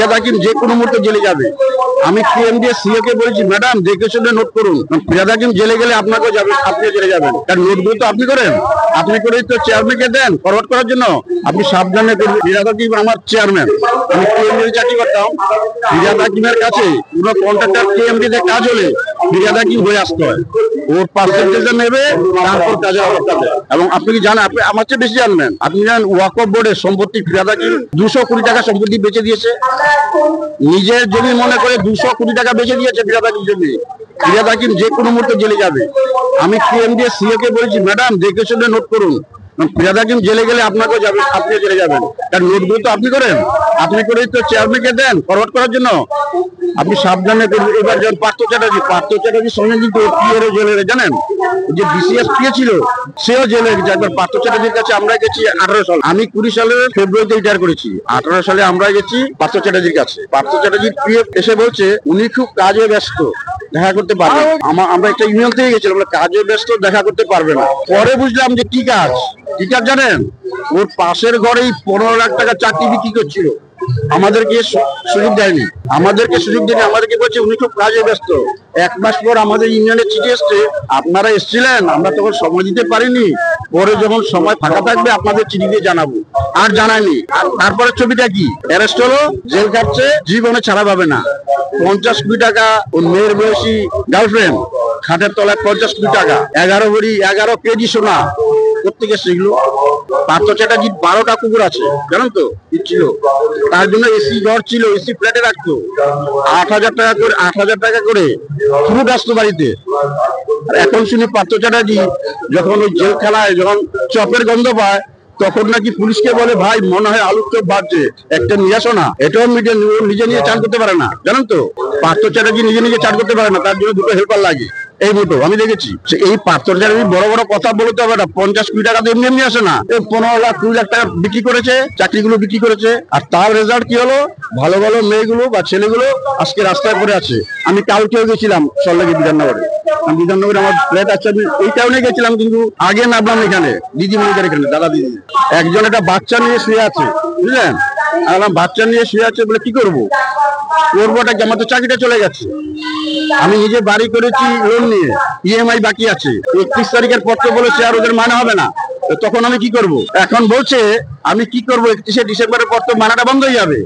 ফিরিয়াদ হাকিম যে কোনো মুহূর্তে জেলে যাবে। আমি কেএমডিএ সিও কে বলেছি, ম্যাডাম দেখে শুনে নোট করুন, ফিরিয়াদ হাকিম জেলে গেলে আপনাকেও যাবে, আপনিও জেলে যাবেন। কারণ নোটগুলো তো আপনি করেন, আপনি করেই তো চেয়ারম্যানকে দেন ফরওয়ার্ড করার জন্য। আপনি সাবধানে করবেন। ফিরিয়াদ হাকিম আমার চেয়ারম্যান, আমি কেএমডি চাকরি করতাম। ফিরিয়াদ হাকিমের কাছে কোনো কন্ট্রাক্টর কেএমডি তে কাজ হলে ফিরিয়াদ হাকিম হয়ে আসতে হয়। ওর পার্সেন্টেজ নেবে, তারপর কাজের অবস্থা দেয়। এবং আপনি কি জানেন, আপনি আমার চেয়ে বেশি জানবেন, আপনি জানেন ওয়াকফ বোর্ডের সম্পত্তি ফিরিয়াদ হাকিম 200 কোটি টাকা সম্পত্তি বেচে দিয়েছে। নিজের জমি মনে করে 200 কোটি টাকা বেচে দিয়েছে ফিরিয়াদ হাকিম জমি। ফিরিয়াদ হাকিম যে কোনো মুহূর্তে জেলে যাবে। আমি কেএমডিএ সিও কে বলেছি, ম্যাডাম দেখে শুনে নোট করুন, ফিরিয়াদ হাকিম জেলে গেলে আপনাকেও যাবে, আপনিও জেলে যাবেন। কারণ নোটগুলো তো আপনি করেন, আপনি করেই তো চেয়ারম্যানকে দেন ফরওয়ার্ড করার জন্য। আপনি সাবধানে করবেন। এবার যেমন পার্থ চ্যাটার্জির সঙ্গে কিন্তু পিএরও জেলে জানেন, যে বিসিএস পিএ ছিল সেও জেলে গেছে। একবার পার্থ চ্যাটার্জির কাছে আমরা গেছি 18 সাল, আমি 20 সালের ফেব্রুয়ারিতে রিটায়ার করেছি। 18 সালে আমরা গেছি পার্থ চ্যাটার্জির কাছে। পার্থ চ্যাটার্জির পিএফ এসে বলছে উনি খুব কাজে ব্যস্ত, দেখা করতে পারবে। আমরা একটা ইমেল থেকে গেছিলাম, আমরা কাজে ব্যস্ত, দেখা করতে পারবে না। পরে বুঝলাম যে কি কাজ জানেন, ওর পাশের ঘরেই 15 লাখ টাকা চাকরি বিক্রি করছিল। আমাদেরকে সুযোগ দেয়নি, আমাদেরকে বলছে উনি খুব কাজে ব্যস্ত। 1 মাস পর আমাদের ইউনিয়নের চিঠি এসছে, আপনারা এসেছিলেন, আমরা তখন সময় দিতে পারিনি, পরে যখন সময় ফাঁকা থাকবে আপনাদের চিঠি দিয়ে জানাবো। আর জানায়নি। আর তারপরে ছবিটা কি, অ্যারেস্ট হলো, জেল কাটছে, জীবনে ছাড়া পাবে না। 50 কোটি টাকা ওর মেয়ের বয়সী গার্লফ্রেন্ড, খাটের তলায় 50 কোটি টাকা, 11 ভরি 11 কেজি সোনা কোথেকে শিখলো। পার্থ চ্যাটার্জির 12টা কুকুর আছে জানেন তো, ছিল। তার জন্য এসি ঘর ছিল, এসি ফ্ল্যাটে রাখতো। 8,000 টাকা করে ফ্রুট আসতো বাড়িতে। আর এখন শুনি পার্থ চ্যাটার্জি যখন ওই জেলখানায় যখন চপের গন্ধ পায়, তখন নাকি পুলিশকে বলে, ভাই মনে হয় আলুর চপ ভাজছে, একটা নিয়ে আসো না। এটাও নিজে চান করতে পারে না জানেন তো। পার্থ চ্যাটার্জি নিজে চান করতে পারে না, তার জন্য 2টো হেল্পার লাগে। এই মতো আমি দেখেছি। এই পার্থ চ্যাটার্জি বড় বড় কথা বলতে হবে না, 50 কোটি টাকা তো এমনি আসে না। 15 লাখ 20 লাখ টাকা বিক্রি করেছে, চাকরিগুলো বিক্রি করেছে। আর তার রেজাল্ট কি হলো, ভালো ভালো মেয়েগুলো বা ছেলেগুলো আজকে রাস্তায় পড়ে আছে। আমি কালকেও গেছিলাম সল্লেগে বিধাননগরে। বিধাননগরে আমার ফ্ল্যাট আছে, আমি এই টাউনে গেছিলাম, কিন্তু আগে নামলাম এখানে দিদিমণিদের এখানে, দাদা দিদি। একজন একটা বাচ্চা নিয়ে শুয়ে আছে, বুঝলেন। আর আমার বাচ্চা নিয়ে শুয়ে আছে বলে কি করবো, করবোটা কি, আমার তো চাকরিটা চলে গেছে। আমি নিজে বাড়ি করেছি লোন নিয়ে, ইএমআই বাকি আছে। 31 তারিখের পত্র বলেছে আর ওদের মানা হবে না, তখন আমি কি করব। এখন বলছে আমি কি করবো, 31শে ডিসেম্বরের পর তো মানাটা বন্ধ হয়ে যাবে।